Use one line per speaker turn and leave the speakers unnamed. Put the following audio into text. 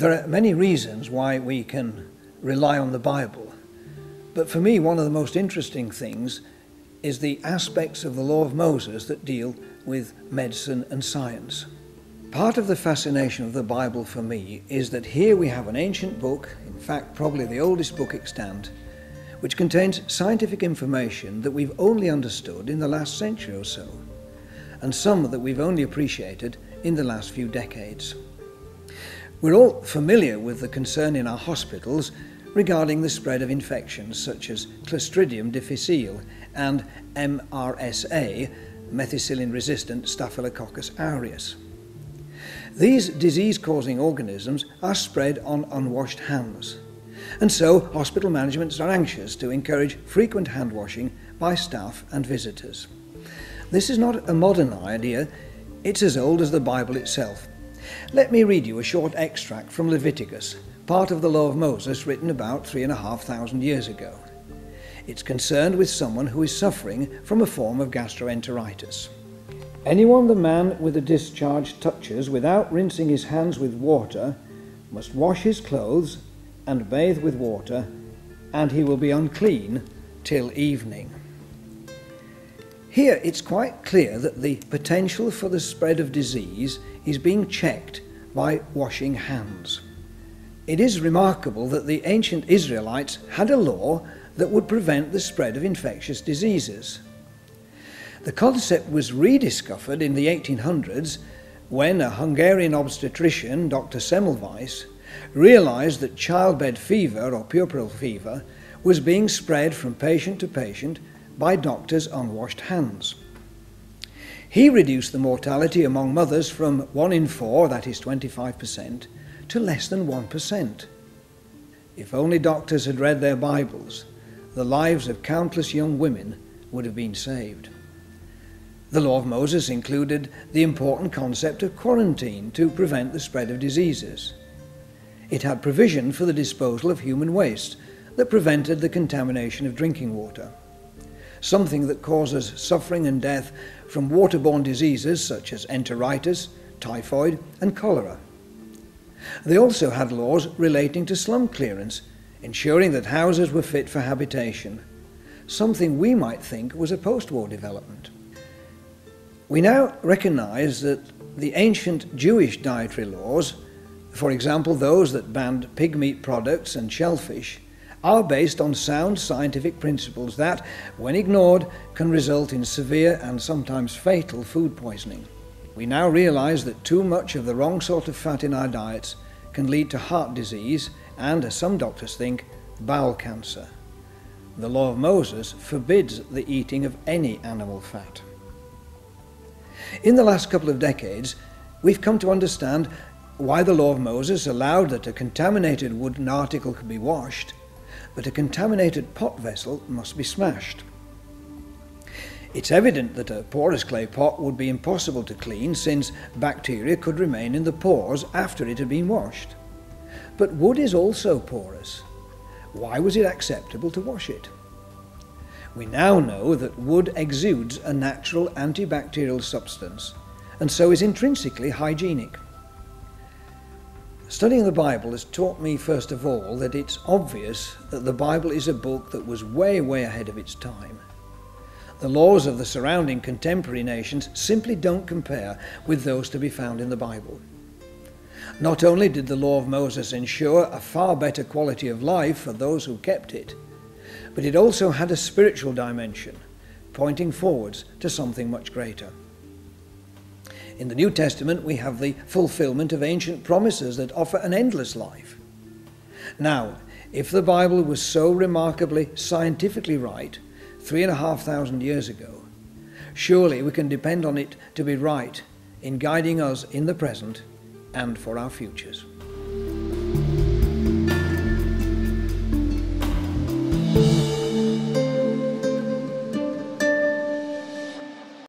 There are many reasons why we can rely on the Bible, but for me one of the most interesting things is the aspects of the law of Moses that deal with medicine and science. Part of the fascination of the Bible for me is that here we have an ancient book, in fact probably the oldest book extant, which contains scientific information that we've only understood in the last century or so, and some that we've only appreciated in the last few decades. We're all familiar with the concern in our hospitals regarding the spread of infections such as Clostridium difficile and MRSA, methicillin-resistant Staphylococcus aureus. These disease-causing organisms are spread on unwashed hands, and so hospital managements are anxious to encourage frequent hand washing by staff and visitors. This is not a modern idea, it's as old as the Bible itself. Let me read you a short extract from Leviticus, part of the law of Moses written about 3,500 years ago. It's concerned with someone who is suffering from a form of gastroenteritis. Anyone the man with a discharge touches without rinsing his hands with water must wash his clothes and bathe with water, and he will be unclean till evening. Here it's quite clear that the potential for the spread of disease is being checked by washing hands. It is remarkable that the ancient Israelites had a law that would prevent the spread of infectious diseases. The concept was rediscovered in the 1800s when a Hungarian obstetrician, Dr. Semmelweis, realized that childbed fever or puerperal fever was being spread from patient to patient by doctors' unwashed hands. He reduced the mortality among mothers from 1 in 4, that is 25%, to less than 1%. If only doctors had read their Bibles, the lives of countless young women would have been saved. The law of Moses included the important concept of quarantine to prevent the spread of diseases. It had provision for the disposal of human waste that prevented the contamination of drinking water, something that causes suffering and death from waterborne diseases such as enteritis, typhoid and cholera. They also had laws relating to slum clearance, ensuring that houses were fit for habitation, something we might think was a post-war development. We now recognize that the ancient Jewish dietary laws, for example those that banned pig meat products and shellfish, are based on sound scientific principles that, when ignored, can result in severe and sometimes fatal food poisoning. We now realize that too much of the wrong sort of fat in our diets can lead to heart disease and, as some doctors think, bowel cancer. The law of Moses forbids the eating of any animal fat. In the last couple of decades, we've come to understand why the law of Moses allowed that a contaminated wooden article could be washed, but a contaminated pot vessel must be smashed. It's evident that a porous clay pot would be impossible to clean since bacteria could remain in the pores after it had been washed. But wood is also porous. Why was it acceptable to wash it? We now know that wood exudes a natural antibacterial substance and so is intrinsically hygienic. Studying the Bible has taught me, first of all, that it's obvious that the Bible is a book that was way ahead of its time. The laws of the surrounding contemporary nations simply don't compare with those to be found in the Bible. Not only did the law of Moses ensure a far better quality of life for those who kept it, but it also had a spiritual dimension, pointing forwards to something much greater. In the New Testament, we have the fulfillment of ancient promises that offer an endless life. Now, if the Bible was so remarkably scientifically right 3,500 years ago, surely we can depend on it to be right in guiding us in the present and for our futures.